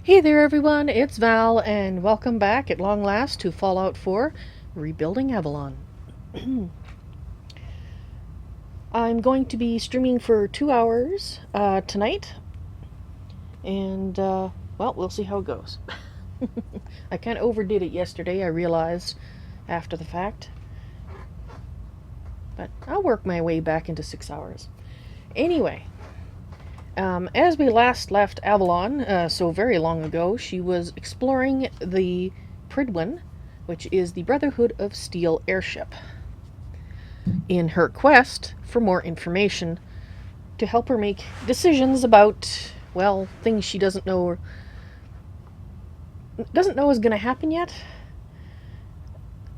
Hey there everyone, it's Val, and welcome back at long last to Fallout 4, Rebuilding Avalon. I'm going to be streaming for 2 hours tonight, and well, we'll see how it goes. I kind of overdid it yesterday, I realized after the fact, but I'll work my way back into 6 hours. Anyway, as we last left Avalon, so very long ago, she was exploring the Prydwen, which is the Brotherhood of Steel airship, in her quest for more information to help her make decisions about, well, things she doesn't know is going to happen yet.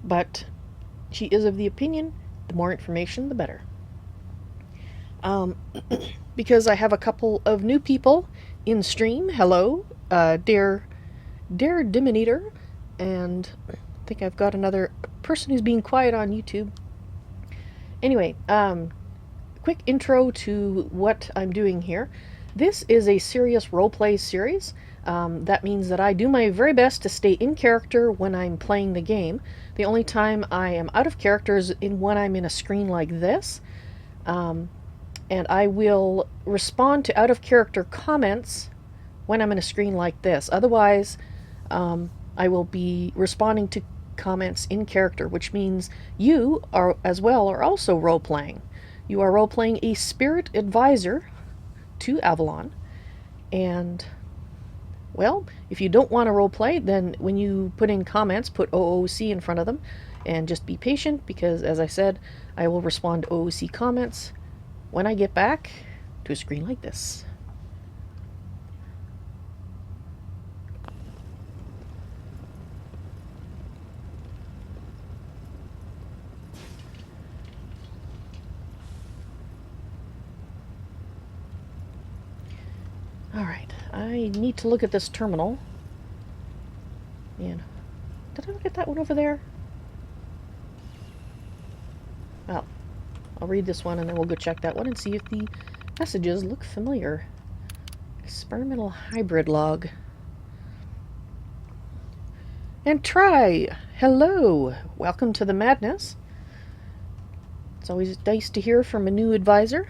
But she is of the opinion, the more information, the better. Because I have a couple of new people in stream. Hello, Dare Dimineator, and I think I've got another person who's being quiet on YouTube. Anyway, quick intro to what I'm doing here. This is a serious roleplay series. That means that I do my very best to stay in character when I'm playing the game. The only time I am out of character is when I'm in a screen like this. And I will respond to out-of-character comments when I'm in a screen like this. Otherwise, I will be responding to comments in character, which means you are also role-playing. You are role-playing a spirit advisor to Avalon, and, well, if you don't want to role-play, then when you put in comments, put OOC in front of them, and just be patient, because, as I said, I will respond to OOC comments when I get back to a screen like this. Alright, I need to look at this terminal. And did I look at that one over there? Well, I'll read this one and then we'll go check that one and see if the messages look familiar. Experimental hybrid log. And try! Hello! Welcome to the madness. It's always nice to hear from a new advisor.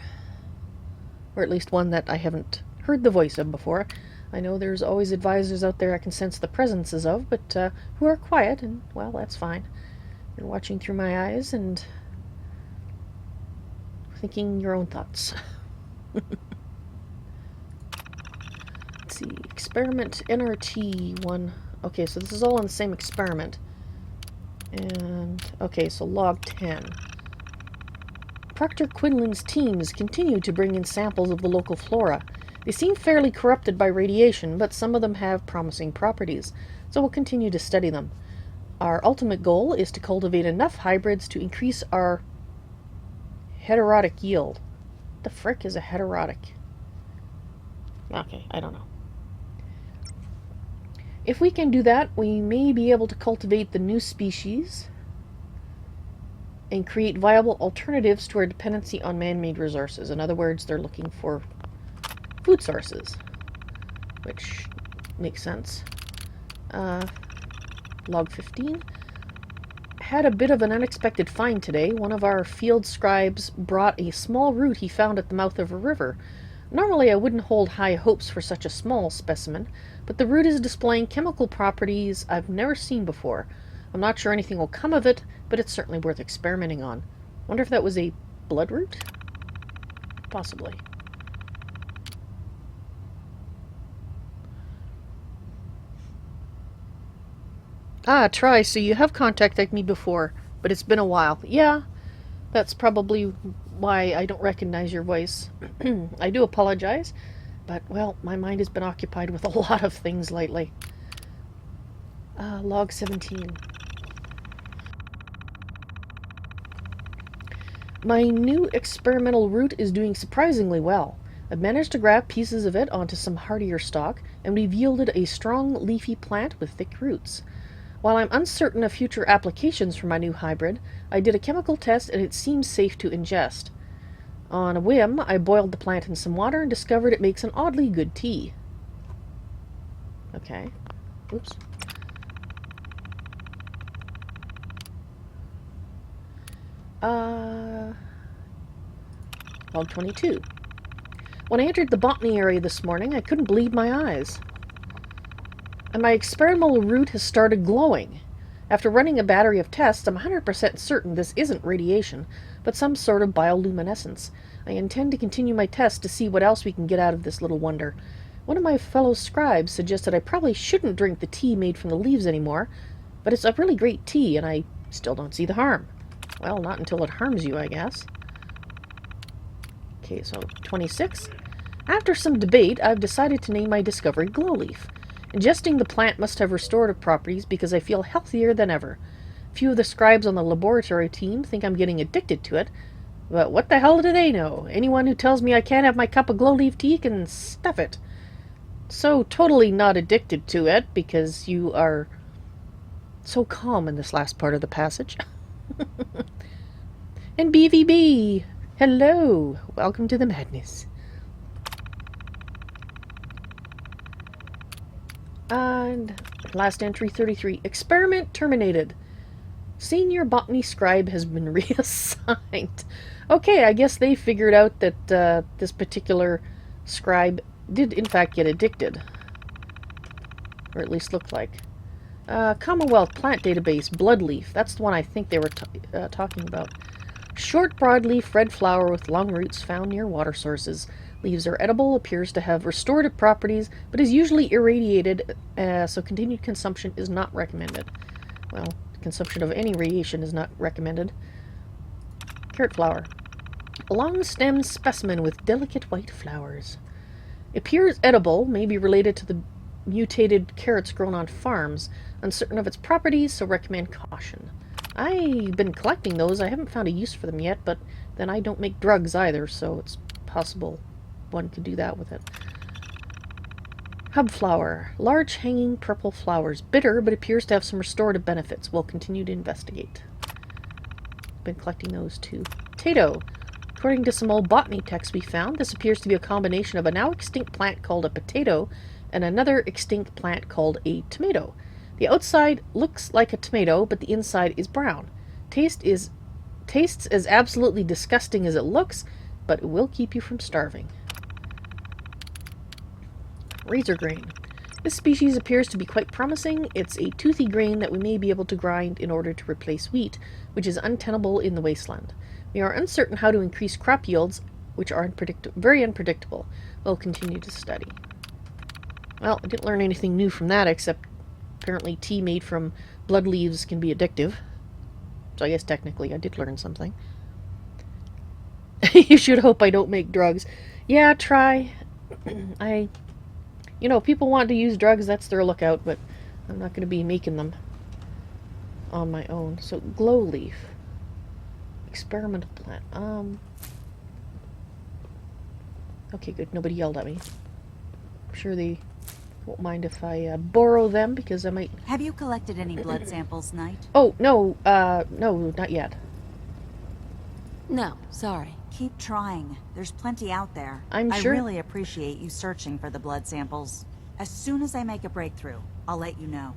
Or at least one that I haven't heard the voice of before. I know there's always advisors out there I can sense the presences of, but who are quiet, and, well, that's fine. You're watching through my eyes and thinking your own thoughts. Let's see, experiment NRT 1. Okay, so this is all on the same experiment. And, okay, so log 10. Proctor Quinlan's teams continue to bring in samples of the local flora. They seem fairly corrupted by radiation, but some of them have promising properties, so we'll continue to study them. Our ultimate goal is to cultivate enough hybrids to increase our heterotic yield. What the frick is a heterotic? Okay, I don't know. If we can do that, we may be able to cultivate the new species and create viable alternatives to our dependency on man-made resources. In other words, they're looking for food sources, which makes sense. Log 15. Had a bit of an unexpected find today. One of our field scribes brought a small root he found at the mouth of a river. Normally I wouldn't hold high hopes for such a small specimen, but the root is displaying chemical properties I've never seen before. I'm not sure anything will come of it, but it's certainly worth experimenting on. Wonder if that was a blood root? Possibly. Ah, Try, so you have contacted me before, but it's been a while. Yeah, that's probably why I don't recognize your voice. I do apologize, but, well, my mind has been occupied with a lot of things lately. Log 17. My new experimental root is doing surprisingly well. I've managed to grab pieces of it onto some hardier stock, and we've yielded a strong leafy plant with thick roots. While I'm uncertain of future applications for my new hybrid, I did a chemical test and it seems safe to ingest. On a whim, I boiled the plant in some water and discovered it makes an oddly good tea. Okay. Oops. Log 22. When I entered the botany area this morning, I couldn't believe my eyes. And my experimental route has started glowing. After running a battery of tests, I'm 100% certain this isn't radiation, but some sort of bioluminescence. I intend to continue my tests to see what else we can get out of this little wonder. One of my fellow scribes suggested I probably shouldn't drink the tea made from the leaves anymore, but it's a really great tea, and I still don't see the harm. Well, not until it harms you, I guess. Okay, so 26. After some debate, I've decided to name my discovery Glowleaf. Ingesting the plant must have restorative properties because I feel healthier than ever. Few of the scribes on the laboratory team think I'm getting addicted to it, but what the hell do they know? Anyone who tells me I can't have my cup of Glowleaf tea can stuff it. So totally not addicted to it because you are so calm in this last part of the passage. And BVB! Hello! Welcome to the madness. And last entry, 33. Experiment terminated. Senior botany scribe has been reassigned. Okay, I guess they figured out that this particular scribe did in fact get addicted. Or at least looked like. Commonwealth Plant Database, Bloodleaf. That's the one I think they were talking about. Short broadleaf red flower with long roots found near water sources. Leaves are edible, appears to have restorative properties, but is usually irradiated, so continued consumption is not recommended. Well, consumption of any radiation is not recommended. Carrot flower. A long-stemmed specimen with delicate white flowers. Appears edible, may be related to the mutated carrots grown on farms. Uncertain of its properties, so recommend caution. I've been collecting those. I haven't found a use for them yet, but then I don't make drugs either, so it's possible one could do that with it. Hubflower. Large hanging purple flowers. Bitter, but appears to have some restorative benefits. We'll continue to investigate. Been collecting those too. Potato. According to some old botany texts we found, this appears to be a combination of a now extinct plant called a potato and another extinct plant called a tomato. The outside looks like a tomato, but the inside is brown. Tastes as absolutely disgusting as it looks, but it will keep you from starving. Razor grain. This species appears to be quite promising. It's a toothy grain that we may be able to grind in order to replace wheat, which is untenable in the wasteland. We are uncertain how to increase crop yields, which are very unpredictable. We'll continue to study. Well, I didn't learn anything new from that, except apparently tea made from blood leaves can be addictive. So I guess technically I did learn something. You should hope I don't make drugs. Yeah, try. You know, people want to use drugs, that's their lookout, but I'm not going to be making them on my own. So, glow leaf. Experimental plant. Okay, good. Nobody yelled at me. I'm sure they won't mind if I borrow them, because I might... Have you collected any blood samples, Knight? Oh, no, no, not yet. No, sorry. Keep trying. There's plenty out there. I'm sure. I really appreciate you searching for the blood samples. As soon as I make a breakthrough, I'll let you know.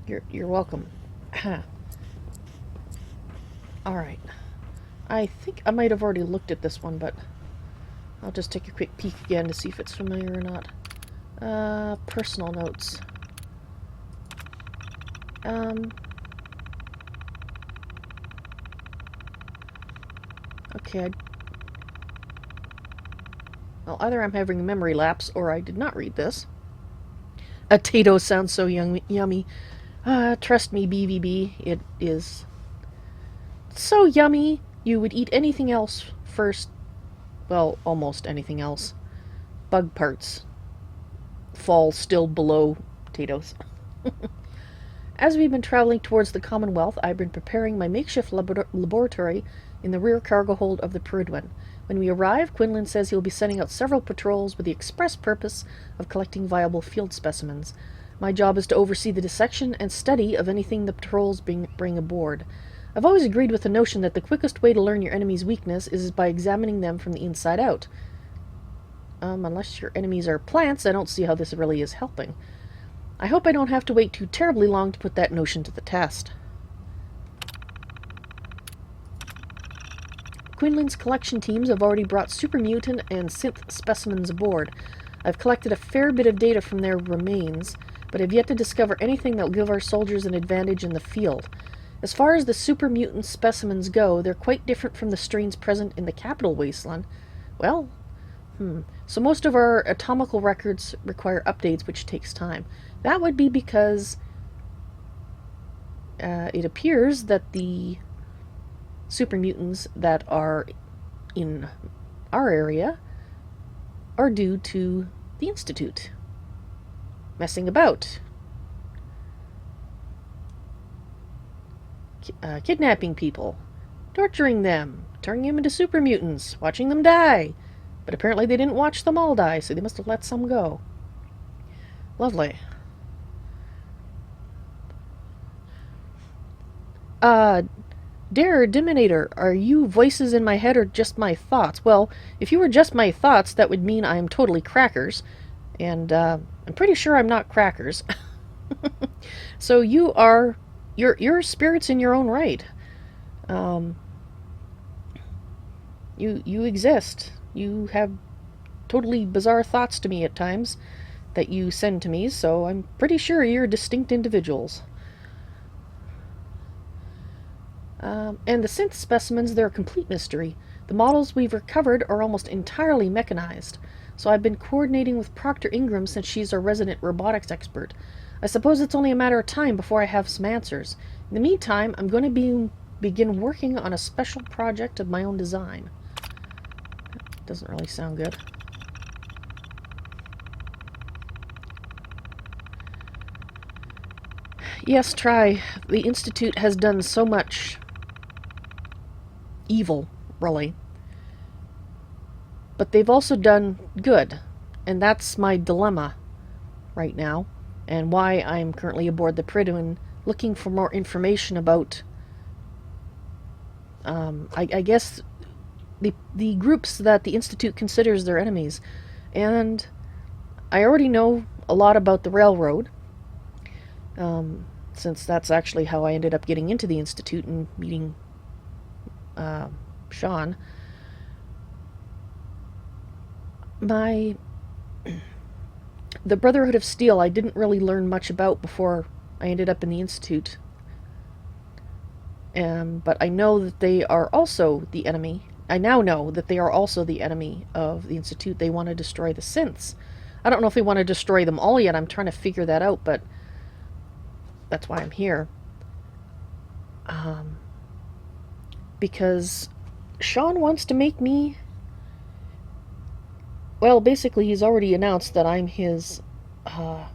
You're welcome. Alright. I think I might have already looked at this one, but I'll just take a quick peek again to see if it's familiar or not. Personal notes. Okay, well, either I'm having a memory lapse, or I did not read this. A tato sounds so yummy. Trust me, BVB, it is so yummy, you would eat anything else first. Well, almost anything else. Bug parts fall still below potatoes. As we've been traveling towards the Commonwealth, I've been preparing my makeshift laboratory in the rear cargo hold of the Prydwen. When we arrive, Quinlan says he'll be sending out several patrols with the express purpose of collecting viable field specimens. My job is to oversee the dissection and study of anything the patrols bring aboard. I've always agreed with the notion that the quickest way to learn your enemy's weakness is by examining them from the inside out. Unless your enemies are plants, I don't see how this really is helping. I hope I don't have to wait too terribly long to put that notion to the test. Quinlan's collection teams have already brought super mutant and synth specimens aboard. I've collected a fair bit of data from their remains, but have yet to discover anything that will give our soldiers an advantage in the field. As far as the super mutant specimens go, they're quite different from the strains present in the capital wasteland. Well, so most of our atomical records require updates, which takes time. That would be because it appears that the super mutants that are in our area are due to the Institute messing about, kidnapping people, torturing them, turning them into super mutants, watching them die. But apparently they didn't watch them all die, so they must have let some go. Lovely. Dare Diminator, are you voices in my head or just my thoughts? Well, if you were just my thoughts, that would mean I'm totally crackers. And I'm pretty sure I'm not crackers. So you are... You're spirits in your own right. You exist. You have totally bizarre thoughts to me at times that you send to me, so I'm pretty sure you're distinct individuals. And the synth specimens, they're a complete mystery. The models we've recovered are almost entirely mechanized, so I've been coordinating with Proctor Ingram since she's our resident robotics expert. I suppose it's only a matter of time before I have some answers. In the meantime, I'm going to begin working on a special project of my own design. Doesn't really sound good. Yes, try. The Institute has done so much evil, really. But they've also done good. And that's my dilemma right now. And why I'm currently aboard the Prydwen looking for more information about, I guess, the groups that the Institute considers their enemies. And I already know a lot about the Railroad, since that's actually how I ended up getting into the Institute and meeting Sean. The Brotherhood of Steel I didn't really learn much about before I ended up in the Institute. But I know that they are also the enemy. I now know that they are also the enemy of the Institute. They want to destroy the synths. I don't know if they want to destroy them all yet. I'm trying to figure that out, but that's why I'm here. Because Sean wants to make me... Well, basically, he's already announced that I'm his...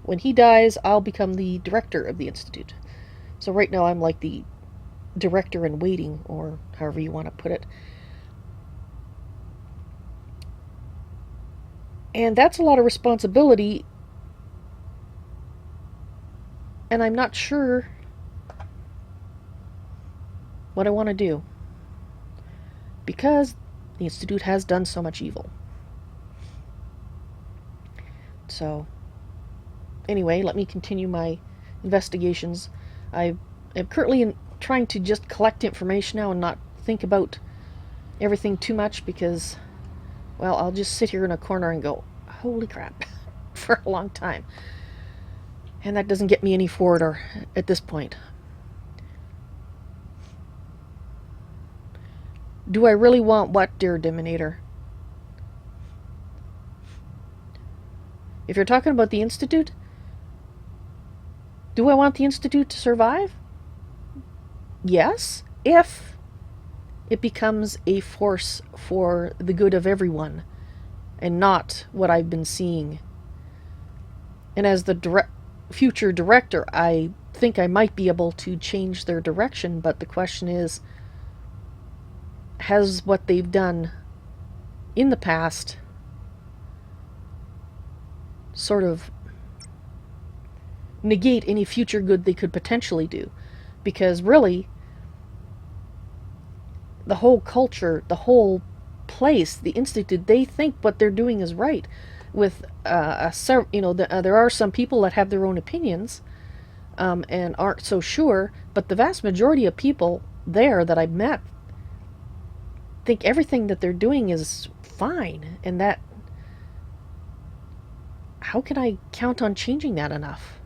when he dies, I'll become the director of the Institute. So right now I'm like the director in waiting, or however you want to put it. And that's a lot of responsibility, and I'm not sure what I want to do, because the Institute has done so much evil. So, anyway, let me continue my investigations. I am currently trying to just collect information now and not think about everything too much, because, well, I'll just sit here in a corner and go, holy crap, for a long time. And that doesn't get me any forward at this point. Do I really want what, dear Diminator? If you're talking about the Institute, do I want the Institute to survive? Yes, if it becomes a force for the good of everyone, and not what I've been seeing. And as the future director, I think I might be able to change their direction, but the question is, has what they've done in the past sort of negate any future good they could potentially do? Because really, the whole culture, the whole place, the Institute, they think what they're doing is right. with there are some people that have their own opinions, and aren't so sure, but the vast majority of people there that I've met think everything that they're doing is fine, and that, how can I count on changing that enough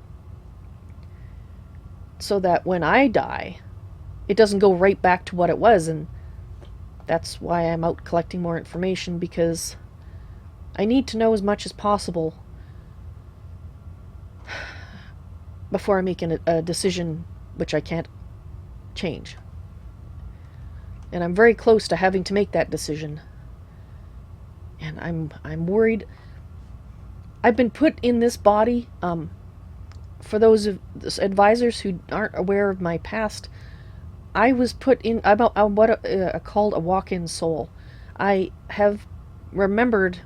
so that when I die, it doesn't go right back to what it was? And that's why I'm out collecting more information, because I need to know as much as possible before I make a decision which I can't change. And I'm very close to having to make that decision. And I'm worried. I've been put in this body, for those advisors who aren't aware of my past, I was put in, I'm what called a walk-in soul. I have remembered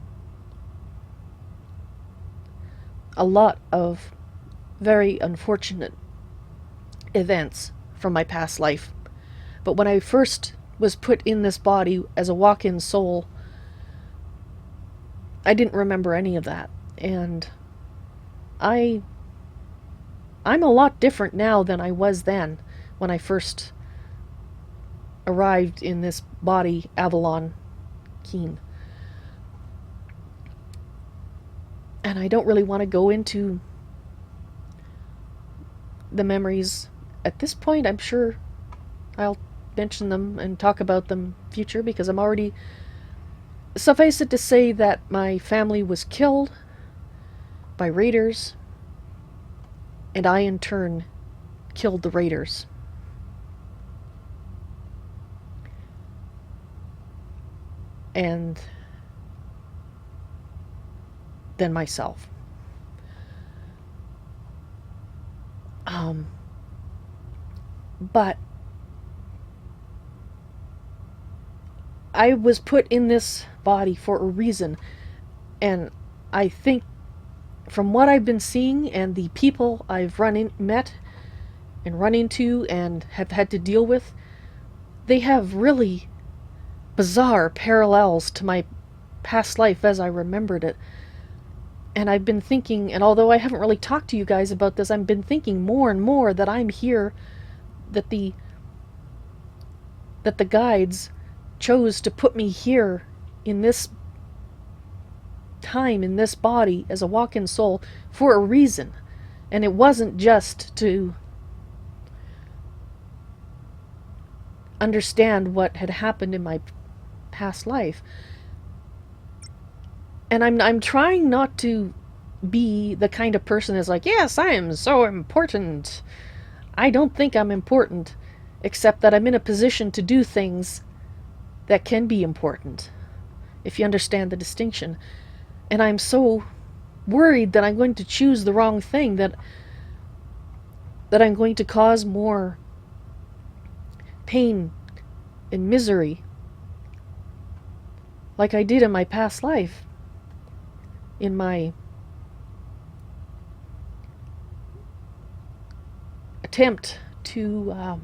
a lot of very unfortunate events from my past life. But when I first was put in this body as a walk-in soul, I didn't remember any of that. And I'm a lot different now than I was then when I first arrived in this body, Avalon Keen. And I don't really want to go into the memories at this point. I'm sure I'll mention them and talk about them future, because I'm already... Suffice it to say that my family was killed by raiders, and I in turn killed the raiders. And then myself. But I was put in this body for a reason, and I think from what I've been seeing and the people I've met and run into and have had to deal with, they have really bizarre parallels to my past life as I remembered it. And I've been thinking, and although I haven't really talked to you guys about this, I've been thinking more and more that I'm here, that the guides chose to put me here in this time, in this body, as a walk-in soul for a reason. And it wasn't just to understand what had happened in my past life. And I'm trying not to be the kind of person that's like, yes, I am so important. I don't think I'm important, except that I'm in a position to do things that can be important, if you understand the distinction. And I'm so worried that I'm going to choose the wrong thing, that I'm going to cause more pain and misery, like I did in my past life, in my attempt to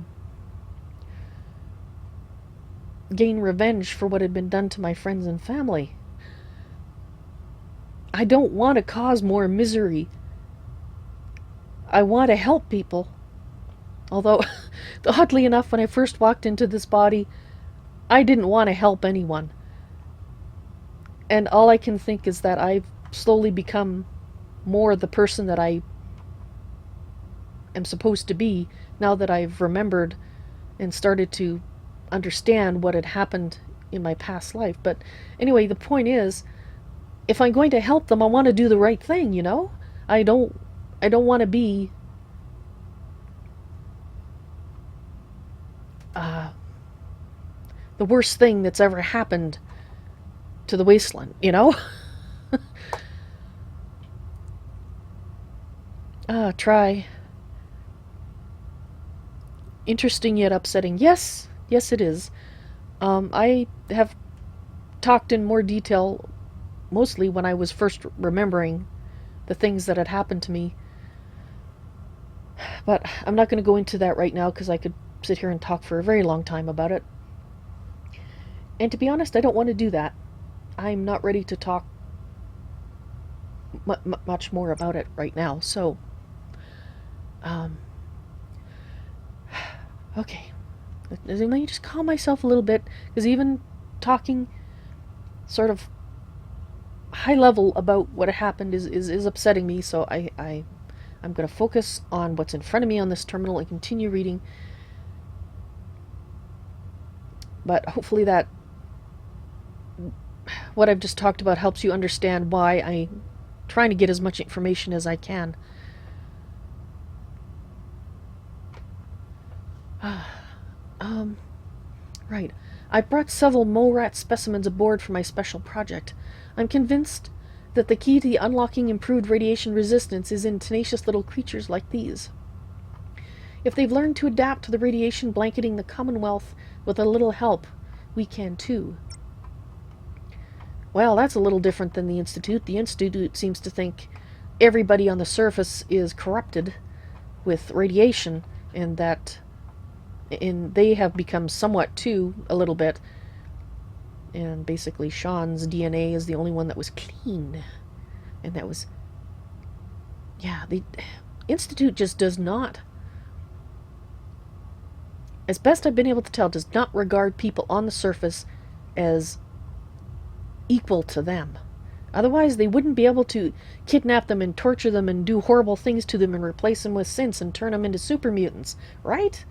gain revenge for what had been done to my friends and family. I don't want to cause more misery. I want to help people. Although, oddly enough, when I first walked into this body, I didn't want to help anyone. And all I can think is that I've slowly become more the person that I am supposed to be, now that I've remembered and started to understand what had happened in my past life. But anyway, the point is, if I'm going to help them, I want to do the right thing, you know? I don't want to be the worst thing that's ever happened to the wasteland, you know? Try. Interesting yet upsetting. Yes, it is. I have talked in more detail, mostly when I was first remembering the things that had happened to me. But I'm not going to go into that right now, because I could sit here and talk for a very long time about it. And to be honest, I don't want to do that. I'm not ready to talk much more about it right now. So, okay. Let me just calm myself a little bit, because even talking sort of high level about what happened is upsetting me, so I'm going to focus on what's in front of me on this terminal and continue reading. But hopefully that what I've just talked about helps you understand why I'm trying to get as much information as I can. Right. I brought several mole rat specimens aboard for my special project. I'm convinced that the key to unlocking improved radiation resistance is in tenacious little creatures like these. If they've learned to adapt to the radiation blanketing the Commonwealth with a little help, we can too. Well, that's a little different than the Institute. The Institute seems to think everybody on the surface is corrupted with radiation, and they have become somewhat too, a little bit. And basically Sean's DNA is the only one that was clean. And that was... Yeah, the Institute just does not, as best I've been able to tell, does not regard people on the surface as equal to them. Otherwise, they wouldn't be able to kidnap them and torture them and do horrible things to them and replace them with synths and turn them into super mutants, right?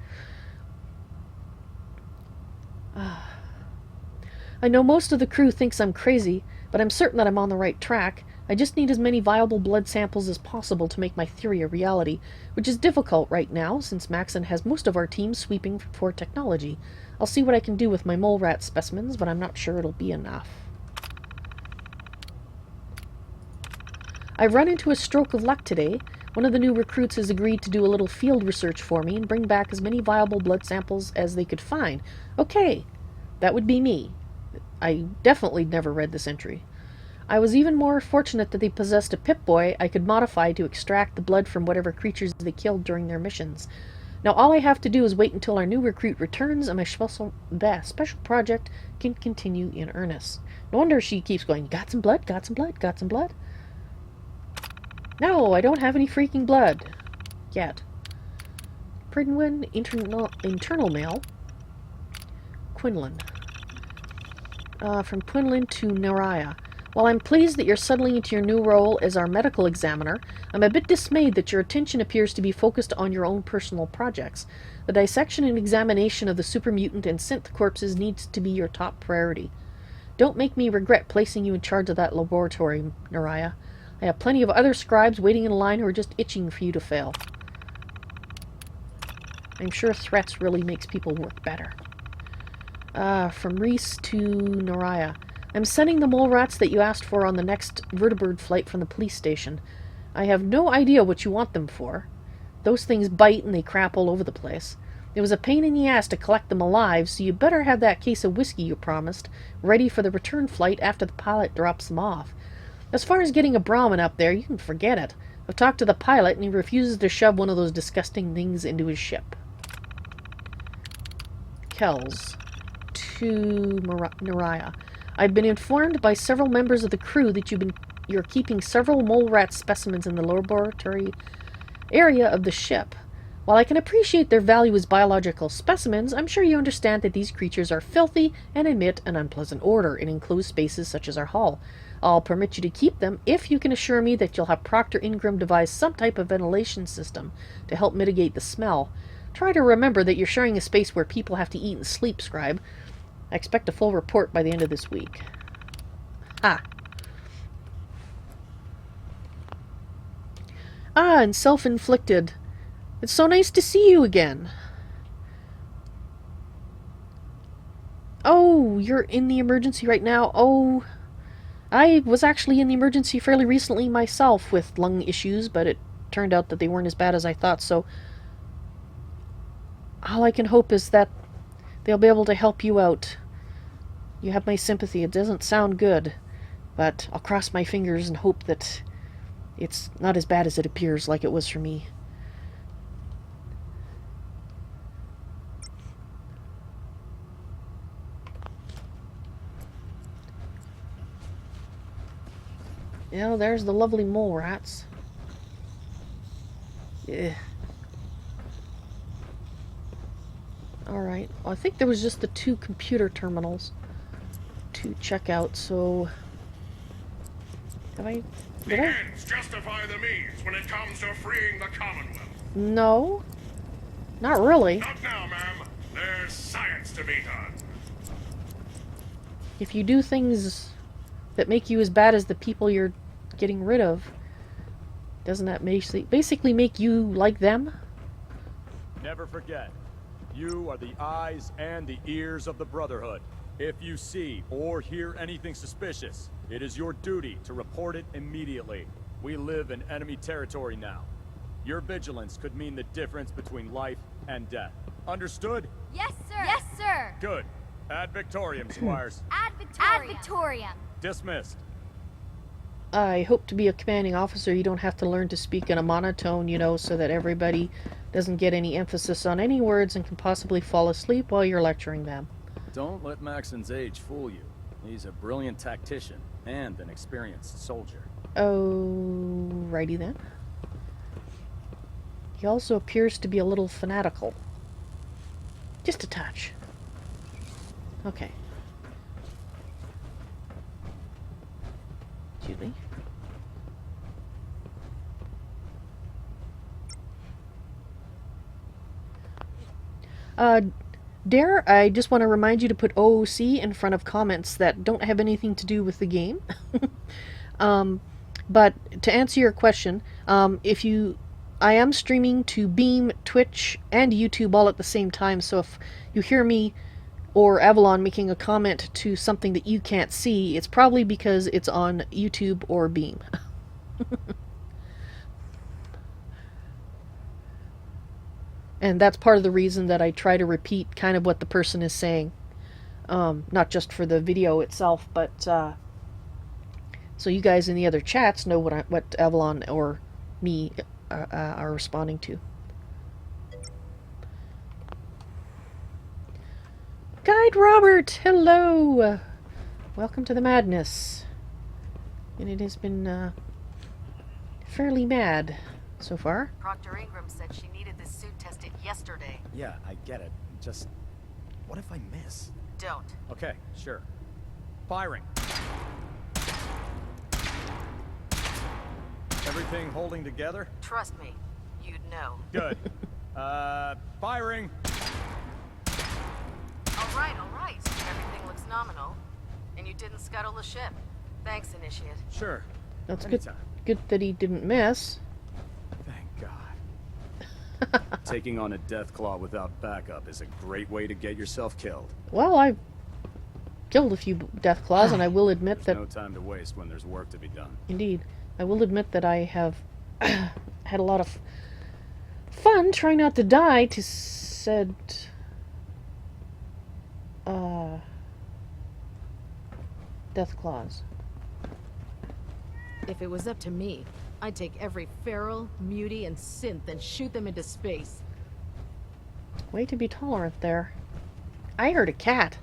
I know most of the crew thinks I'm crazy, but I'm certain that I'm on the right track. I just need as many viable blood samples as possible to make my theory a reality, which is difficult right now since Maxon has most of our team sweeping for technology. I'll see what I can do with my mole rat specimens, but I'm not sure it'll be enough. I've run into a stroke of luck today. One of the new recruits has agreed to do a little field research for me and bring back as many viable blood samples as they could find. Okay, that would be me. I definitely never read this entry. I was even more fortunate that they possessed a Pip-Boy I could modify to extract the blood from whatever creatures they killed during their missions. Now all I have to do is wait until our new recruit returns and my special project can continue in earnest. No wonder she keeps going, got some blood, got some blood, got some blood. No, I don't have any freaking blood. Yet. Prydwen, internal mail. Quinlan. From Quinlan to Naraya. While I'm pleased that you're settling into your new role as our medical examiner, I'm a bit dismayed that your attention appears to be focused on your own personal projects. The dissection and examination of the super mutant and synth corpses needs to be your top priority. Don't make me regret placing you in charge of that laboratory, Naraya. I have plenty of other scribes waiting in line who are just itching for you to fail. I'm sure threats really makes people work better. From Reese to Naraya. I'm sending the mole rats that you asked for on the next vertibird flight from the police station. I have no idea what you want them for. Those things bite and they crap all over the place. It was a pain in the ass to collect them alive, so you better have that case of whiskey you promised ready for the return flight after the pilot drops them off. As far as getting a Brahmin up there, you can forget it. I've talked to the pilot and he refuses to shove one of those disgusting things into his ship. Kells to Naraya. I've been informed by several members of the crew that you're keeping several mole rat specimens in the laboratory area of the ship. While I can appreciate their value as biological specimens, I'm sure you understand that these creatures are filthy and emit an unpleasant odor in enclosed spaces such as our hull. I'll permit you to keep them if you can assure me that you'll have Proctor Ingram devise some type of ventilation system to help mitigate the smell. Try to remember that you're sharing a space where people have to eat and sleep, Scribe. I expect a full report by the end of this week. And self-inflicted. It's so nice to see you again. Oh, you're in the emergency right now. Oh, I was actually in the emergency fairly recently myself with lung issues, but it turned out that they weren't as bad as I thought, so all I can hope is that they'll be able to help you out. You have my sympathy. It doesn't sound good, but I'll cross my fingers and hope that it's not as bad as it appears like it was for me. You know, there's the lovely mole rats. Yeah. Alright, well, I think there was just the 2 computer terminals to check out, so... Have I... The ends justify the means when it comes to freeing the Commonwealth. No. Not really. Not now, ma'am. There's science to be done. If you do things that make you as bad as the people you're getting rid of, doesn't that basically make you like them? Never forget, you are the eyes and the ears of the Brotherhood. If you see or hear anything suspicious, it is your duty to report it immediately. We live in enemy territory now. Your vigilance could mean the difference between life and death. Understood? Yes, sir. Yes, sir. Good. Ad Victoriam, squires. Ad Victoriam. Ad Victoriam. Dismissed. I hope to be a commanding officer you don't have to learn to speak in a monotone, you know, so that everybody doesn't get any emphasis on any words and can possibly fall asleep while you're lecturing them. Don't let Maxon's age fool you. He's a brilliant tactician and an experienced soldier. Oh, righty then. He also appears to be a little fanatical. Just a touch. Okay. Excuse me. Dare, I just want to remind you to put OOC in front of comments that don't have anything to do with the game. But to answer your question, I am streaming to Beam, Twitch, and YouTube all at the same time, so if you hear me or Avalon making a comment to something that you can't see, it's probably because it's on YouTube or Beam. And that's part of the reason that I try to repeat kind of what the person is saying. Not just for the video itself, but so you guys in the other chats know what Avalon or me are responding to. Guide Robert, hello! Welcome to the madness. And it has been fairly mad so far. Proctor Ingram said she needed this suit tested yesterday. Yeah, I get it. Just, what if I miss? Don't. Okay, sure. Firing. Everything holding together? Trust me, you'd know. Good. Firing. All right. Everything looks nominal. And you didn't scuttle the ship. Thanks, Initiate. Sure. That's Anytime. good that he didn't miss. Thank God. Taking on a Deathclaw without backup is a great way to get yourself killed. Well, I've killed a few Deathclaws, and I will admit There's that... no time to waste when there's work to be done. Indeed. I will admit that I have had a lot of fun trying not to die to said... Deathclaws. If it was up to me, I'd take every feral, mutie, and synth and shoot them into space. Way to be tolerant there. I heard a cat.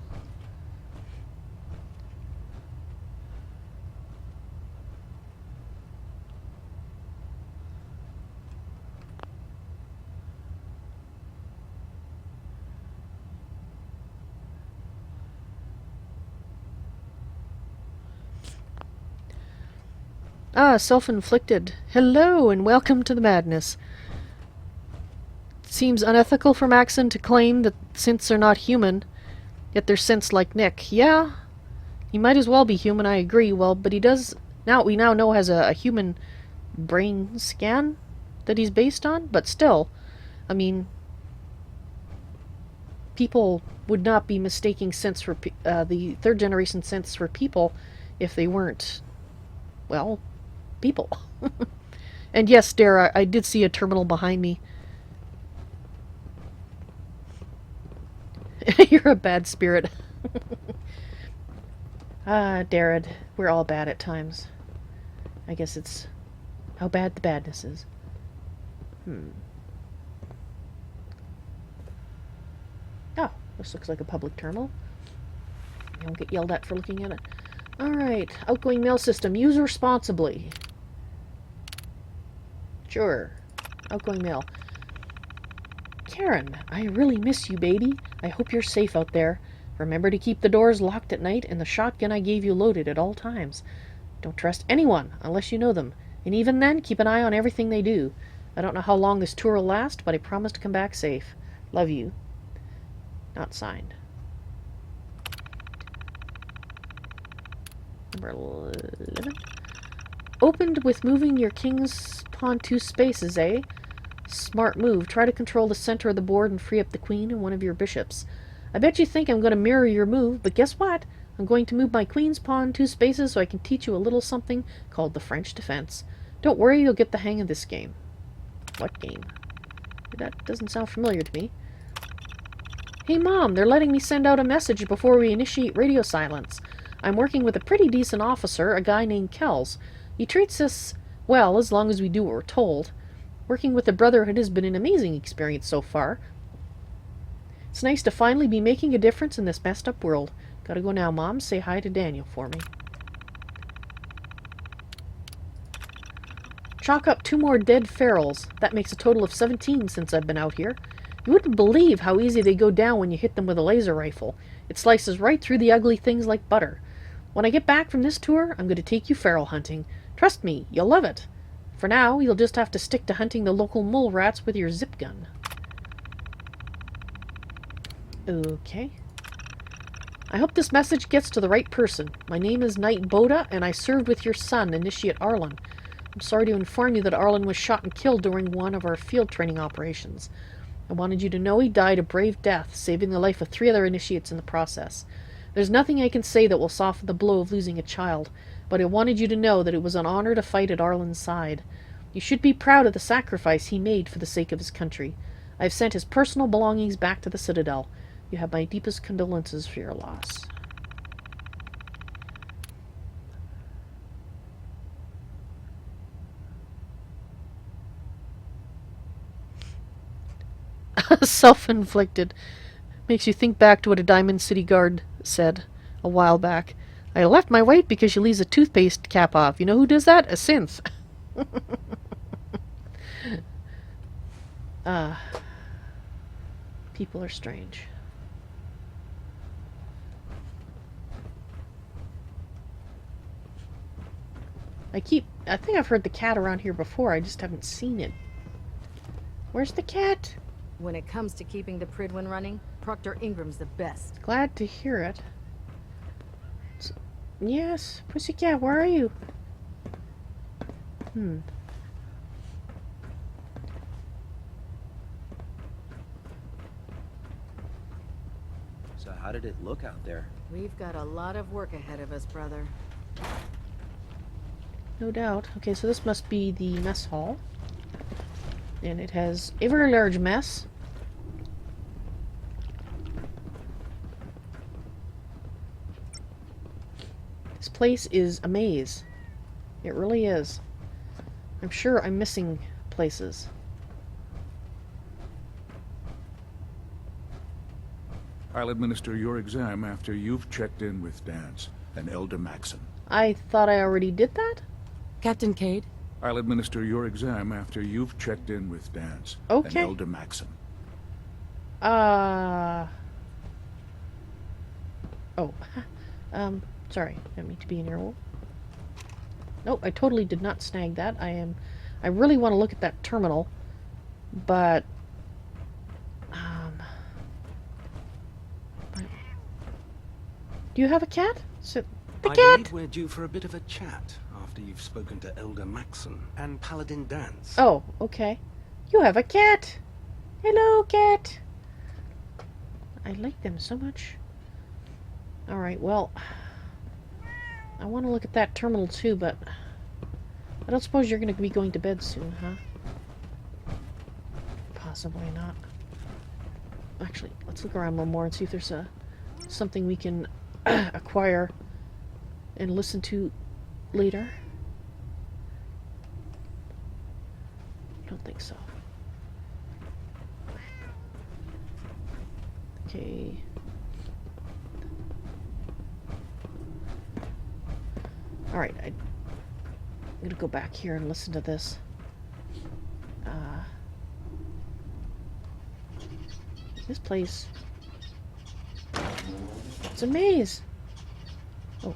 Ah, self-inflicted. Hello, and welcome to the madness. Seems unethical for Maxon to claim that synths are not human, yet they're synths like Nick. Yeah, he might as well be human, I agree. Well, but he does... we now know has a human brain scan that he's based on, but still, I mean... people would not be mistaking synths for... the third-generation synths for people if they weren't... well... people. And yes, Dara, I did see a terminal behind me. You're a bad spirit. Darad, we're all bad at times. I guess it's how bad the badness is. Oh, this looks like a public terminal. You don't get yelled at for looking at it. Alright, outgoing mail system. Use responsibly. Sure. Outgoing mail. Karen, I really miss you, baby. I hope you're safe out there. Remember to keep the doors locked at night and the shotgun I gave you loaded at all times. Don't trust anyone unless you know them. And even then, keep an eye on everything they do. I don't know how long this tour will last, but I promise to come back safe. Love you. Not signed. Number 11. Opened with moving your king's pawn 2 spaces, eh? Smart move. Try to control the center of the board and free up the queen and one of your bishops. I bet you think I'm going to mirror your move, but guess what? I'm going to move my queen's pawn 2 spaces so I can teach you a little something called the French defense. Don't worry, you'll get the hang of this game. What game? That doesn't sound familiar to me. Hey Mom, they're letting me send out a message before we initiate radio silence. I'm working with a pretty decent officer, a guy named Kells. He treats us well as long as we do what we're told. Working with the Brotherhood has been an amazing experience so far. It's nice to finally be making a difference in this messed up world. Gotta go now, Mom. Say hi to Daniel for me. Chalk up 2 more dead ferals. That makes a total of 17 since I've been out here. You wouldn't believe how easy they go down when you hit them with a laser rifle. It slices right through the ugly things like butter. When I get back from this tour, I'm going to take you feral hunting. Trust me, you'll love it. For now, you'll just have to stick to hunting the local mole rats with your zip gun. Okay. I hope this message gets to the right person. My name is Knight Boda, and I served with your son, Initiate Arlen. I'm sorry to inform you that Arlen was shot and killed during one of our field training operations. I wanted you to know he died a brave death, saving the life of 3 other initiates in the process. There's nothing I can say that will soften the blow of losing a child, but I wanted you to know that it was an honor to fight at Arlen's side. You should be proud of the sacrifice he made for the sake of his country. I've sent his personal belongings back to the Citadel. You have my deepest condolences for your loss. Self-inflicted. Makes you think back to what a Diamond City guard said a while back. I left my wife because she leaves a toothpaste cap off. You know who does that? A synth. People are strange. I think I've heard the cat around here before. I just haven't seen it. Where's the cat? When it comes to keeping the Prydwen running, Proctor Ingram's the best. Glad to hear it. Yes, pussycat, where are you? So how did it look out there? We've got a lot of work ahead of us, brother. No doubt. Okay, so this must be the mess hall. And it has a very large mess. This place is a maze. It really is. I'm sure I'm missing places. I'll administer your exam after you've checked in with Dance and Elder Maxon. I thought I already did that? Captain Cade? I'll administer your exam after you've checked in with Dance Okay. and Elder Maxon. Oh. Sorry. I didn't mean to be in your... Nope, I totally did not snag that. I really want to look at that terminal, but... Do you have a cat? The I cat! believe we're due for a bit of a chat after you've spoken to Elder Maxon and Paladin Dance. Oh, okay. You have a cat! Hello, cat! I like them so much. Alright, well... I want to look at that terminal too, but... I don't suppose you're going to be going to bed soon, huh? Possibly not. Actually, let's look around a little more and see if there's something we can acquire and listen to later. I don't think so. Okay. Alright, I'm gonna go back here and listen to this. This place... It's a maze! Oh.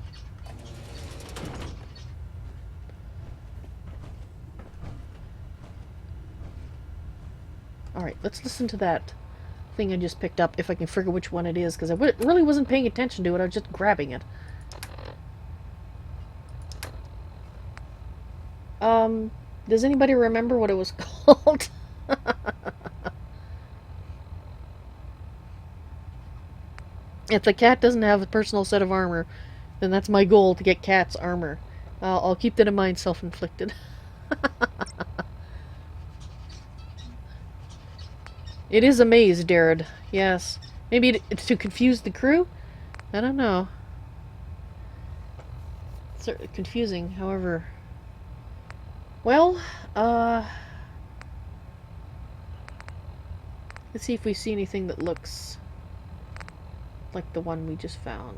Alright, let's listen to that thing I just picked up, if I can figure which one it is, because I really wasn't paying attention to it, I was just grabbing it. Does anybody remember what it was called? If the cat doesn't have a personal set of armor, then that's my goal, to get cat's armor. I'll keep that in mind, self-inflicted. It is a maze, Darryd. Yes. Maybe it's to confuse the crew? I don't know. It's certainly confusing, however... Well, let's see if we see anything that looks like the one we just found.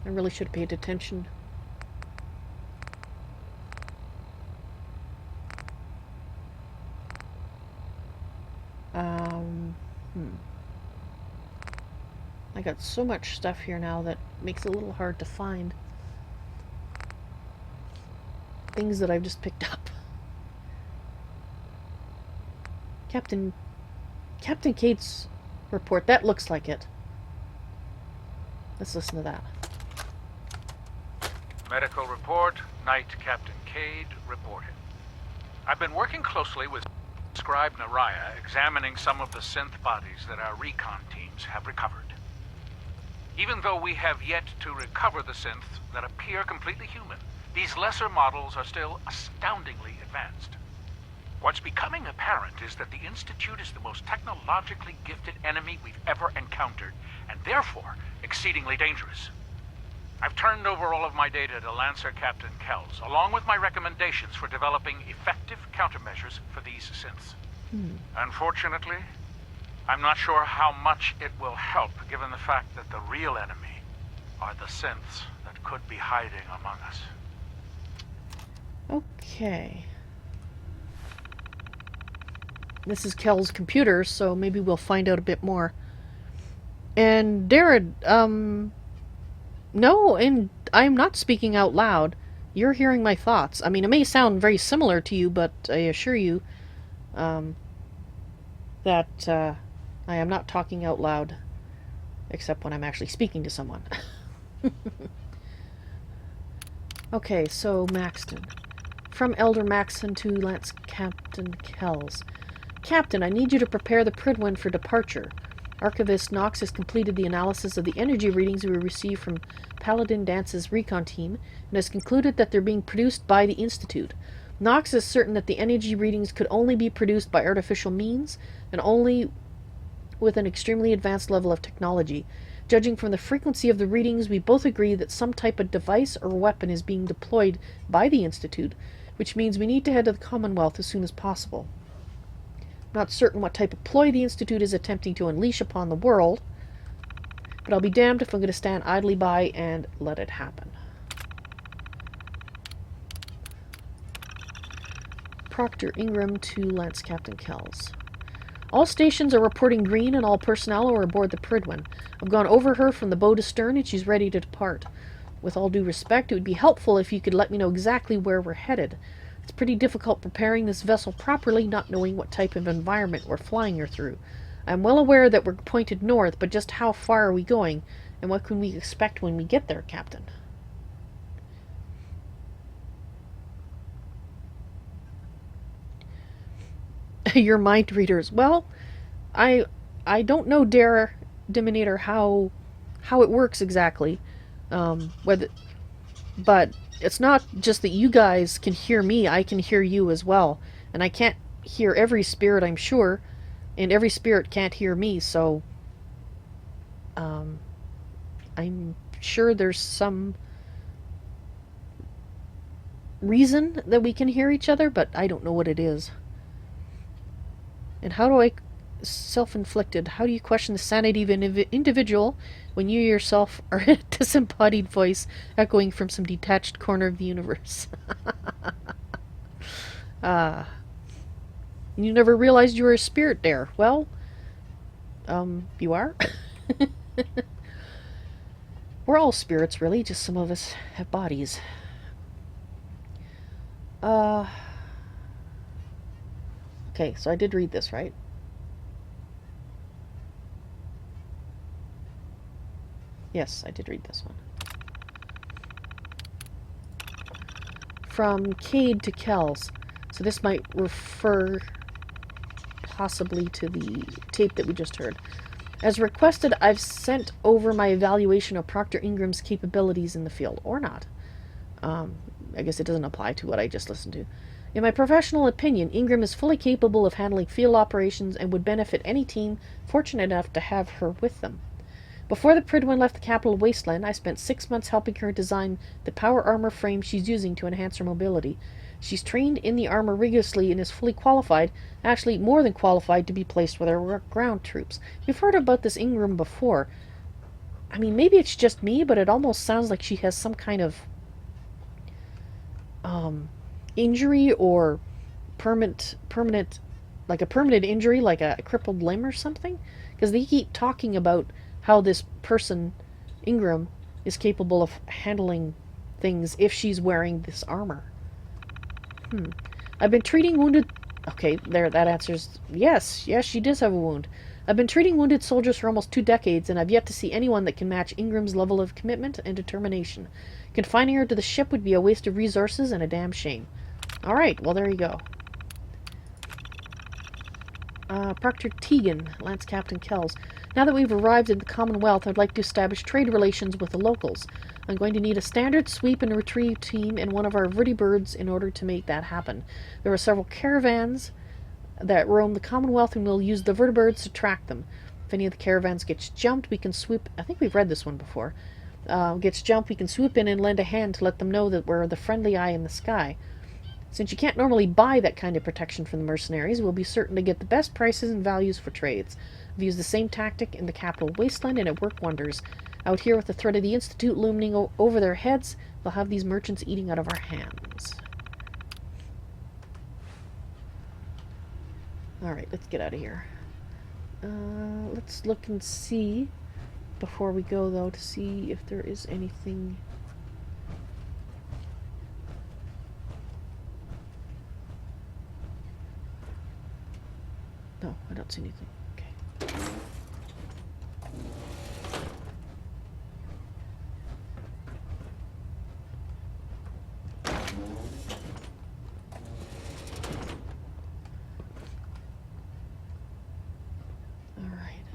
I really should have paid attention. I got so much stuff here now that makes it a little hard to find things that I've just picked up. Captain Cade's report. That looks like it. Let's listen to that. Medical report. Night Captain Cade reported. I've been working closely with Scribe Naraya, examining some of the synth bodies that our recon teams have recovered. Even though we have yet to recover the synths that appear completely human, these lesser models are still astoundingly advanced. What's becoming apparent is that the Institute is the most technologically gifted enemy we've ever encountered, and therefore exceedingly dangerous. I've turned over all of my data to Lancer Captain Kells, along with my recommendations for developing effective countermeasures for these synths. Unfortunately, I'm not sure how much it will help, given the fact that the real enemy are the synths that could be hiding among us. Okay. This is Kel's computer, so maybe we'll find out a bit more. And Darryd, no, and I'm not speaking out loud. You're hearing my thoughts. I mean, it may sound very similar to you, but I assure you that I am not talking out loud, except when I'm actually speaking to someone. Okay, so Maxton. From Elder Maxton to Lance Captain Kells. Captain, I need you to prepare the Prydwen for departure. Archivist Knox has completed the analysis of the energy readings we received from Paladin Dance's recon team and has concluded that they're being produced by the Institute. Knox is certain that the energy readings could only be produced by artificial means and only with an extremely advanced level of technology. Judging from the frequency of the readings, we both agree that some type of device or weapon is being deployed by the Institute, which means we need to head to the Commonwealth as soon as possible. Not certain what type of ploy the Institute is attempting to unleash upon the world, but I'll be damned if I'm going to stand idly by and let it happen. Proctor Ingram to Lance Captain Kells. All stations are reporting green and all personnel are aboard the Prydwen. I've gone over her from the bow to stern and she's ready to depart. With all due respect, it would be helpful if you could let me know exactly where we're headed. It's pretty difficult preparing this vessel properly, not knowing what type of environment we're flying her through. I'm well aware that we're pointed north, but just how far are we going, and what can we expect when we get there, Captain? Your mind readers. Well, I don't know, Dominator, how it works exactly. But it's not just that you guys can hear me, I can hear you as well. And I can't hear every spirit, I'm sure, and every spirit can't hear me, so I'm sure there's some reason that we can hear each other, but I don't know what it is. And how do I self-inflicted. How do you question the sanity of an individual when you yourself are a disembodied voice echoing from some detached corner of the universe? You never realized you were a spirit there. Well, you are? We're all spirits, really. Just some of us have bodies. Okay, so I did read this, right? Yes, I did read this one. From Cade to Kells. So this might refer possibly to the tape that we just heard. As requested, I've sent over my evaluation of Proctor Ingram's capabilities in the field. Or not. I guess it doesn't apply to what I just listened to. In my professional opinion, Ingram is fully capable of handling field operations and would benefit any team fortunate enough to have her with them. Before the Prydwen left the capital wasteland, I spent 6 months helping her design the power armor frame she's using to enhance her mobility. She's trained in the armor rigorously and is fully qualified, actually more than qualified, to be placed with our ground troops. We've heard about this Ingram before. I mean, maybe it's just me, but it almost sounds like she has some kind of injury or permanent, like a permanent injury, like a crippled limb or something. Because they keep talking about how this person, Ingram, is capable of handling things if she's wearing this armor. I've been treating wounded... Okay, there, that answers... Yes, she does have a wound. I've been treating wounded soldiers for almost 2 decades, and I've yet to see anyone that can match Ingram's level of commitment and determination. Confining her to the ship would be a waste of resources and a damn shame. Alright, well, there you go. Proctor Tegan, Lance Captain Kells. Now that we've arrived in the Commonwealth, I'd like to establish trade relations with the locals. I'm going to need a standard sweep and retrieve team and one of our vertibirds in order to make that happen. There are several caravans that roam the Commonwealth, and we'll use the vertibirds to track them. If any of the caravans gets jumped, we can swoop... I think we've read this one before. Gets jumped, we can swoop in and lend a hand to let them know that we're the friendly eye in the sky. Since you can't normally buy that kind of protection from the mercenaries, we'll be certain to get the best prices and values for trades. We've used the same tactic in the capital wasteland, and it worked wonders. Out here, with the threat of the Institute looming over their heads, they'll have these merchants eating out of our hands. Alright, let's get out of here. Let's look and see, before we go, though, to see if there is anything... No, I don't see anything. Okay. Alright.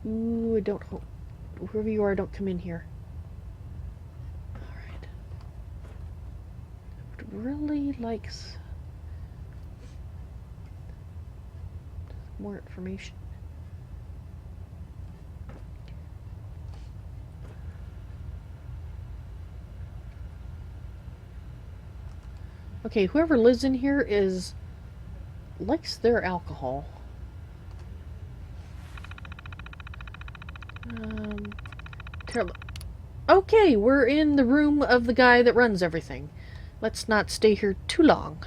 Ooh, I don't hope... Whoever you are, don't come in here. Alright. I would really like... more information. Okay, whoever lives in here likes their alcohol. Okay, we're in the room of the guy that runs everything. Let's not stay here too long.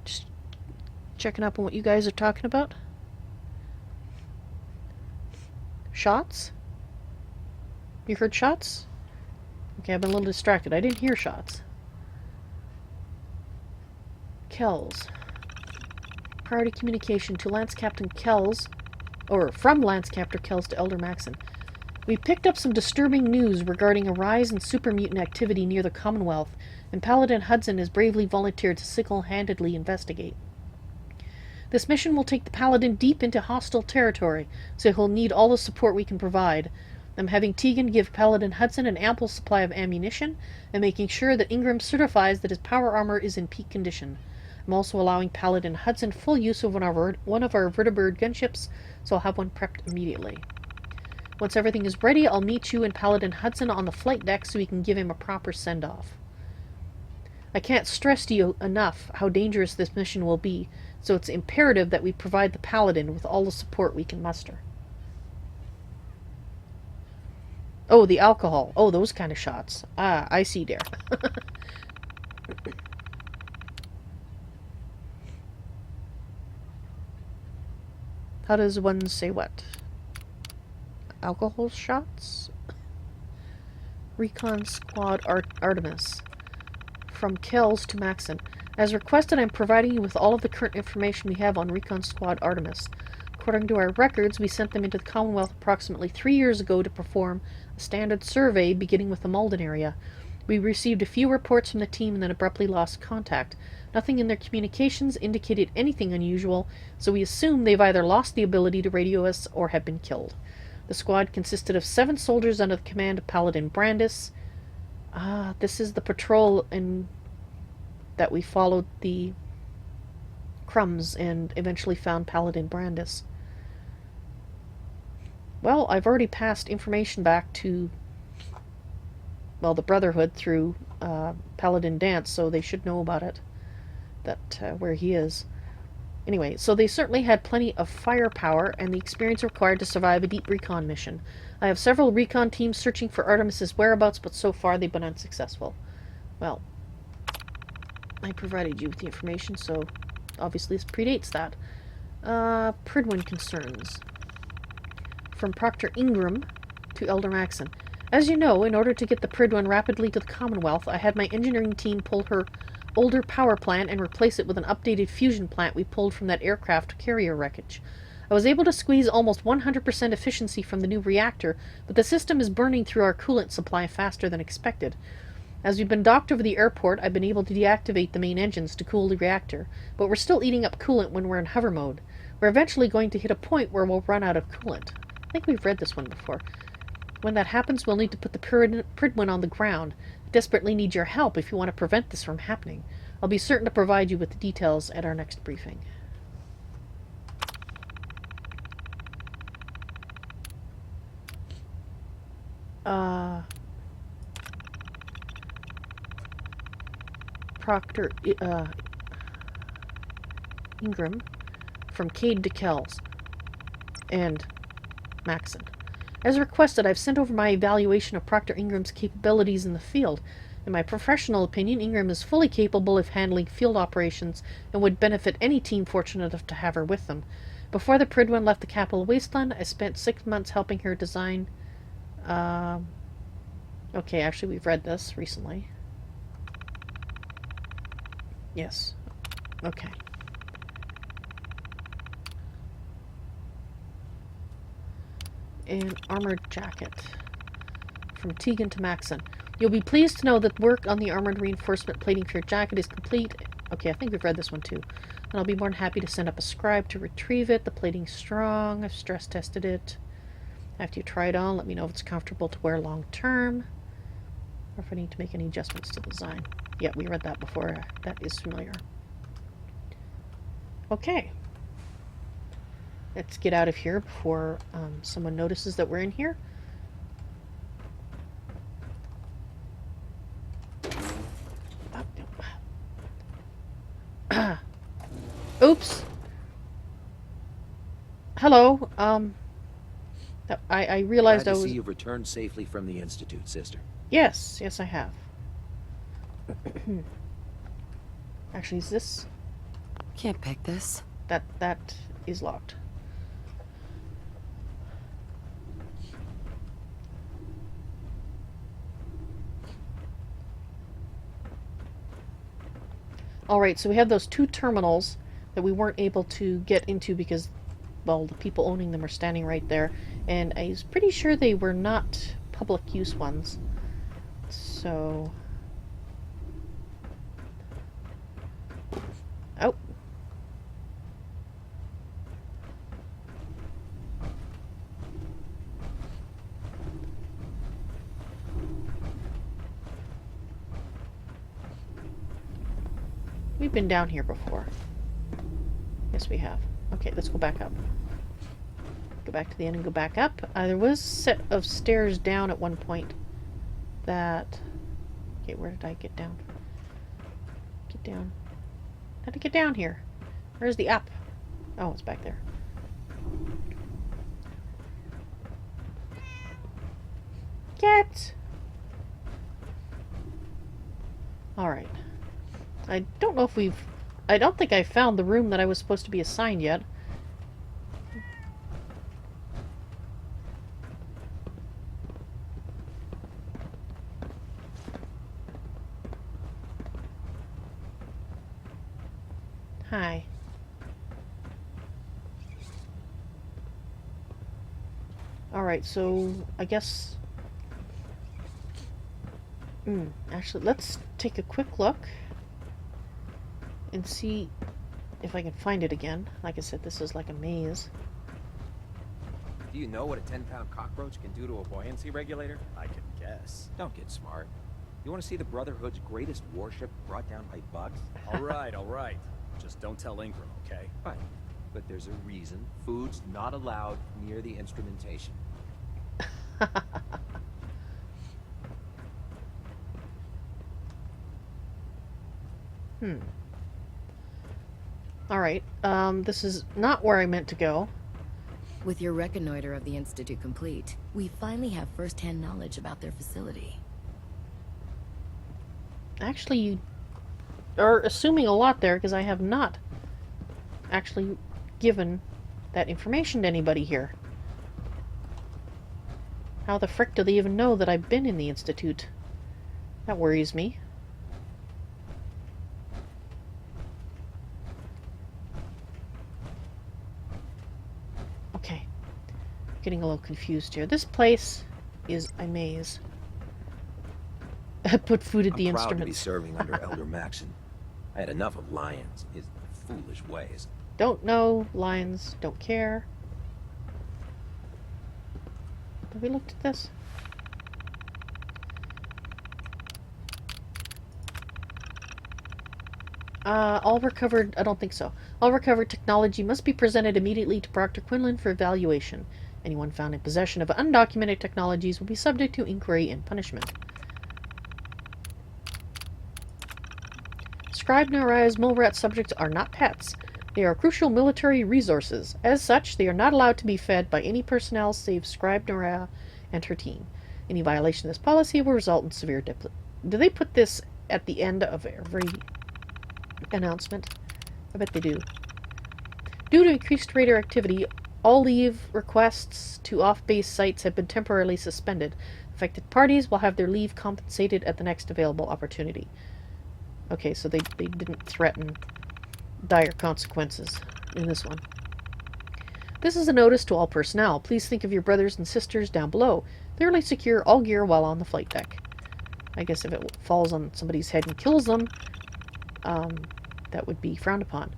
Just checking up on what you guys are talking about. Shots? You heard shots? Okay, I've been a little distracted. I didn't hear shots. Kells. Priority communication to Lance Captain Kells, or from Lance Captain Kells to Elder Maxon. We picked up some disturbing news regarding a rise in super mutant activity near the Commonwealth, and Paladin Hudson has bravely volunteered to single-handedly investigate. This mission will take the Paladin deep into hostile territory, so he'll need all the support we can provide. I'm having Tegan give Paladin Hudson an ample supply of ammunition, and making sure that Ingram certifies that his power armor is in peak condition. I'm also allowing Paladin Hudson full use of one of our vertibird gunships, so I'll have one prepped immediately. Once everything is ready, I'll meet you and Paladin Hudson on the flight deck so we can give him a proper send-off. I can't stress to you enough how dangerous this mission will be, so it's imperative that we provide the Paladin with all the support we can muster. Oh, the alcohol. Oh, those kind of shots. Ah, I see there. How does one say what? Alcohol shots? Recon Squad Artemis. From Kells to Maxon. As requested, I'm providing you with all of the current information we have on Recon Squad Artemis. According to our records, we sent them into the Commonwealth approximately 3 years ago to perform a standard survey beginning with the Malden area. We received a few reports from the team and then abruptly lost contact. Nothing in their communications indicated anything unusual, so we assume they've either lost the ability to radio us or have been killed. The squad consisted of 7 soldiers under the command of Paladin Brandis. Ah, this is the patrol that we followed the crumbs and eventually found Paladin Brandis. Well, I've already passed information back to, well, the Brotherhood through Paladin Dance, so they should know about it, that where he is. Anyway, so they certainly had plenty of firepower and the experience required to survive a deep recon mission. I have several recon teams searching for Artemis's whereabouts, but so far they've been unsuccessful. Well, I provided you with the information, so obviously this predates that. Prydwen concerns. From Proctor Ingram to Elder Maxon. As you know, in order to get the Prydwen rapidly to the Commonwealth, I had my engineering team pull her older power plant and replace it with an updated fusion plant we pulled from that aircraft carrier wreckage. I was able to squeeze almost 100% efficiency from the new reactor, but the system is burning through our coolant supply faster than expected. As we've been docked over the airport, I've been able to deactivate the main engines to cool the reactor, but we're still eating up coolant when we're in hover mode. We're eventually going to hit a point where we'll run out of coolant. I think we've read this one before. When that happens, we'll need to put the Prydwen on the ground. I desperately need your help if you want to prevent this from happening. I'll be certain to provide you with the details at our next briefing. Proctor Ingram from Cade to Kells and Maxon. As requested, I've sent over my evaluation of Proctor Ingram's capabilities in the field. In my professional opinion, Ingram is fully capable of handling field operations and would benefit any team fortunate enough to have her with them. Before the Prydwen left the capital wasteland, I spent 6 months helping her design... Okay, actually we've read this recently. Yes. Okay. An armored jacket. From Tegan to Maxon. You'll be pleased to know that work on the armored reinforcement plating for your jacket is complete. Okay, I think we've read this one too. And I'll be more than happy to send up a scribe to retrieve it. The plating's strong. I've stress tested it. After you try it on, let me know if it's comfortable to wear long term. Or if I need to make any adjustments to the design. Yeah, we read that before. That is familiar. Okay. Let's get out of here before someone notices that we're in here. Oops. Hello. I realized Glad I to was... see you've returned safely from the Institute, sister. Yes, yes I have. Actually, is this... Can't pick this. That is locked. Alright, so we have those 2 terminals that we weren't able to get into because, well, the people owning them are standing right there. And I was pretty sure they were not public use ones. So... Oh. We've been down here before. Yes, we have. Okay, let's go back up. Go back to the end and go back up. There was a set of stairs down at one point that... Okay, where did I get down? down? How to get down here? Where's the up? Oh, it's back there. Get! Alright. I don't know if we've... I don't think I found the room that I was supposed to be assigned yet. Hi. Alright, so I guess... actually, let's take a quick look and see if I can find it again. Like I said, this is like a maze. Do you know what a 10-pound cockroach can do to a buoyancy regulator? I can guess. Don't get smart. You want to see the Brotherhood's greatest warship brought down by bugs? All right. Just don't tell Ingram, okay? Fine. But there's a reason food's not allowed near the instrumentation. Alright, this is not where I meant to go. With your reconnoiter of the Institute complete, we finally have first-hand knowledge about their facility. Actually, you are assuming a lot there, because I have not actually given that information to anybody here. How the frick do they even know that I've been in the Institute? That worries me. Okay. Getting a little confused here. This place is a maze. I put food at the I'm proud to be instruments. serving under Elder Maxon. I had enough of Lyons and his foolish ways. Don't know, Lions, don't care. Have we looked at this? All recovered... I don't think so. All recovered technology must be presented immediately to Proctor Quinlan for evaluation. Anyone found in possession of undocumented technologies will be subject to inquiry and punishment. Scribe Naraya's mole rat subjects are not pets. They are crucial military resources. As such, they are not allowed to be fed by any personnel save Scribe Naraya and her team. Any violation of this policy will result in severe discipline. Do they put this at the end of every announcement? I bet they do. Due to increased radioactivity, all leave requests to off-base sites have been temporarily suspended. Affected parties will have their leave compensated at the next available opportunity. Okay, so they didn't threaten dire consequences in this one. This is a notice to all personnel. Please think of your brothers and sisters down below. Clearly secure all gear while on the flight deck. I guess if it falls on somebody's head and kills them, that would be frowned upon.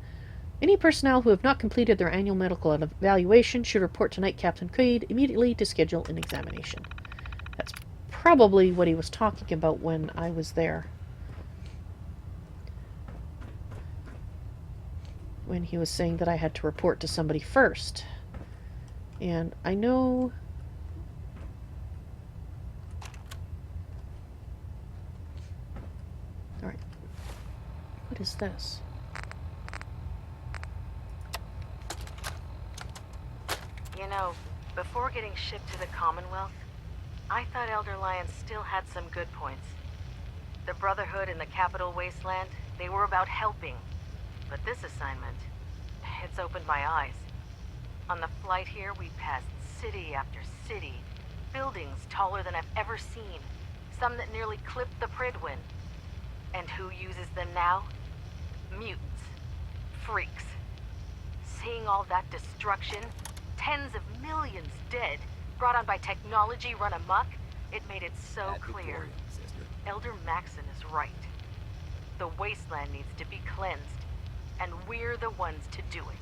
Any personnel who have not completed their annual medical evaluation should report to Night Captain Cade immediately to schedule an examination. That's probably what he was talking about when I was there. When he was saying that I had to report to somebody first. And I know... Alright. What is this? You know, before getting shipped to the Commonwealth, I thought Elder Lyons still had some good points. The Brotherhood in the Capital Wasteland, they were about helping. But this assignment, it's opened my eyes. On the flight here, we passed city after city, buildings taller than I've ever seen, some that nearly clipped the Prydwen. And who uses them now? Mutants. Freaks. Seeing all that destruction, tens of millions dead, brought on by technology run amok, it made it so clear. Elder Maxon is right. The wasteland needs to be cleansed. And we're the ones to do it.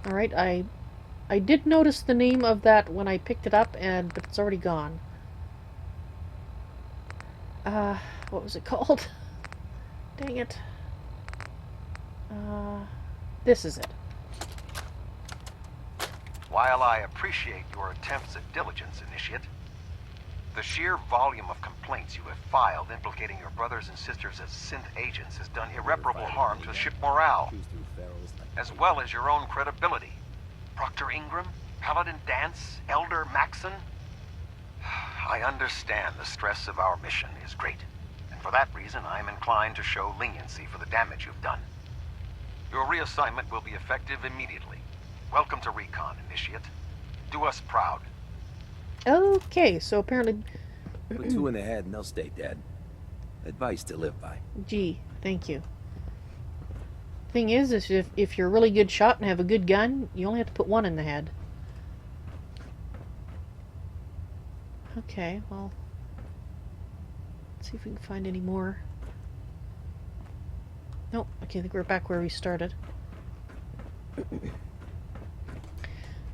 Alright, I did notice the name of that when I picked it up, but it's already gone. What was it called? Dang it. This is it. While I appreciate your attempts at diligence, Initiate, the sheer volume of complaints you have filed implicating your brothers and sisters as synth agents has done irreparable harm to ship morale, as well as your own credibility. Proctor Ingram, Paladin Dance, Elder Maxon. I understand the stress of our mission is great, and for that reason I am inclined to show leniency for the damage you've done. Your reassignment will be effective immediately. Welcome to Recon, Initiate. Do us proud. Okay, so apparently... Put 2 in the head and they'll stay dead. Advice to live by. Gee, thank you. Thing is if you're a really good shot and have a good gun, you only have to put 1 in the head. Okay, well... Let's see if we can find any more. Nope, okay, I think we're back where we started.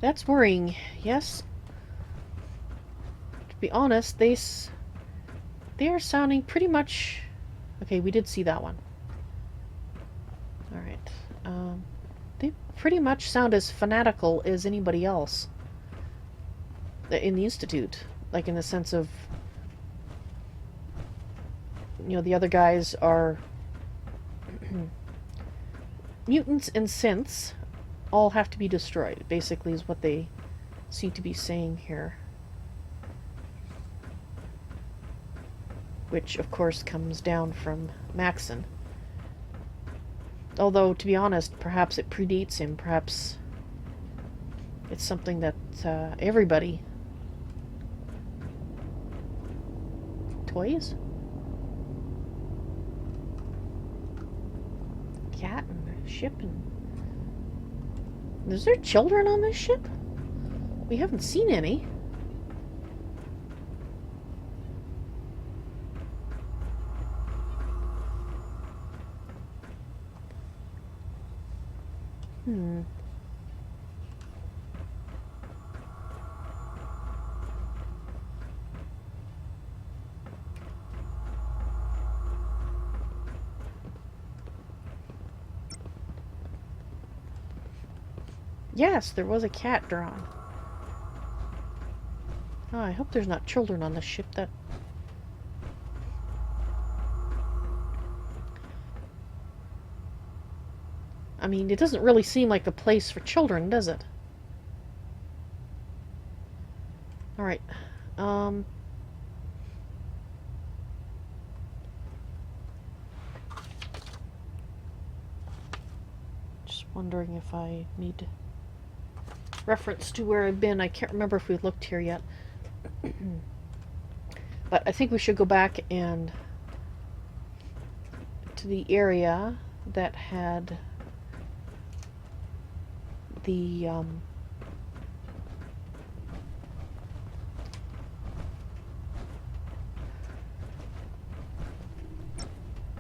That's worrying, yes. To be honest, they are sounding pretty much... Okay, we did see that one. Alright. They pretty much sound as fanatical as anybody else in the Institute. Like, in the sense of... You know, the other guys are... mutants and synths all have to be destroyed, basically, is what they seem to be saying here. Which, of course, comes down from Maxon. Although, to be honest, perhaps it predates him. Perhaps it's something that everybody... Toys? Cat and a ship and... Is there children on this ship? We haven't seen any. Yes, there was a cat drawn. Oh, I hope there's not children on the ship. That... I mean, it doesn't really seem like the place for children, does it? Alright. Just wondering if I need reference to where I've been. I can't remember if we've looked here yet. But I think we should go back and to the area that had the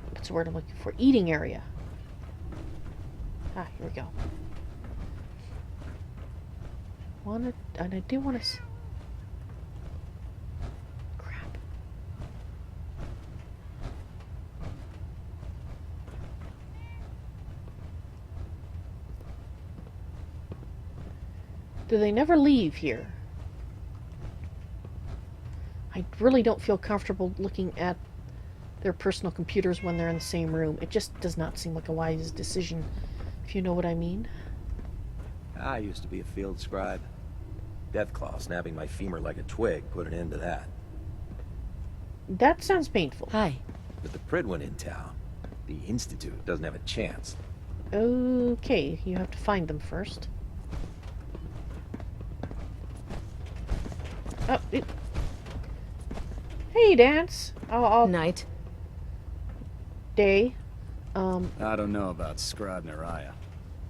what's the word I'm looking for? Eating area. Ah, here we go. And I do want to... Crap. Do they never leave here? I really don't feel comfortable looking at their personal computers when they're in the same room. It just does not seem like a wise decision, if you know what I mean. I used to be a field scribe. Deathclaw snapping my femur like a twig put an end to that. That sounds painful. Hi. With the Prydwen in town, the Institute doesn't have a chance. Okay, you have to find them first. Oh, Hey, Dance. Night. Day. I don't know about Scribe Naraya.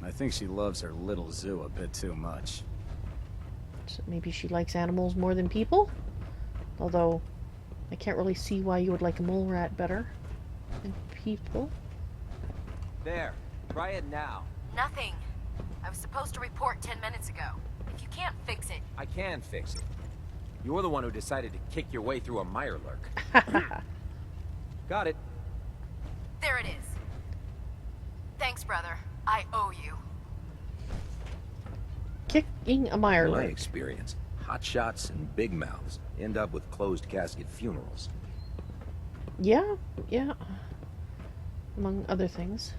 I think she loves her little zoo a bit too much. So maybe she likes animals more than people? Although, I can't really see why you would like a mole rat better than people. There. Try it now. Nothing. I was supposed to report 10 minutes ago. If you can't fix it... I can fix it. You're the one who decided to kick your way through a mirelurk. Got it. There it is. Thanks, brother. I owe you. kicking a In my mirelurk. experience, hotshots and big mouths end up with closed casket funerals. Yeah, yeah. Among other things.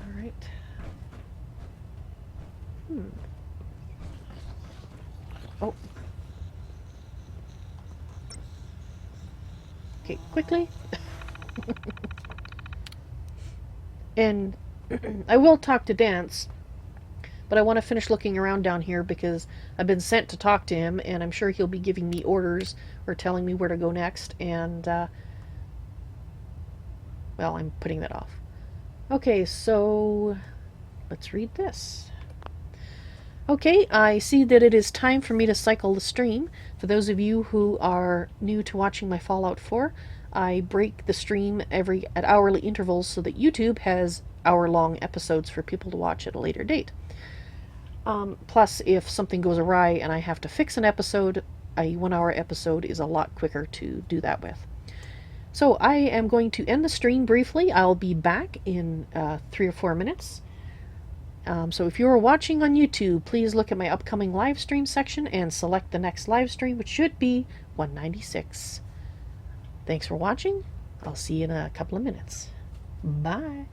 Alright. Oh. Okay, quickly. And I will talk to Dance, but I want to finish looking around down here because I've been sent to talk to him, and I'm sure he'll be giving me orders or telling me where to go next, and, well, I'm putting that off. Okay, so let's read this. Okay, I see that it is time for me to cycle the stream. For those of you who are new to watching my Fallout 4, I break the stream at hourly intervals so that YouTube has hour-long episodes for people to watch at a later date. Plus, if something goes awry and I have to fix an episode, a 1-hour episode is a lot quicker to do that with. So I am going to end the stream briefly. I'll be back in 3 or 4 minutes. So if you're watching on YouTube, please look at my upcoming live stream section and select the next live stream, which should be 196. Thanks for watching. I'll see you in a couple of minutes. Bye.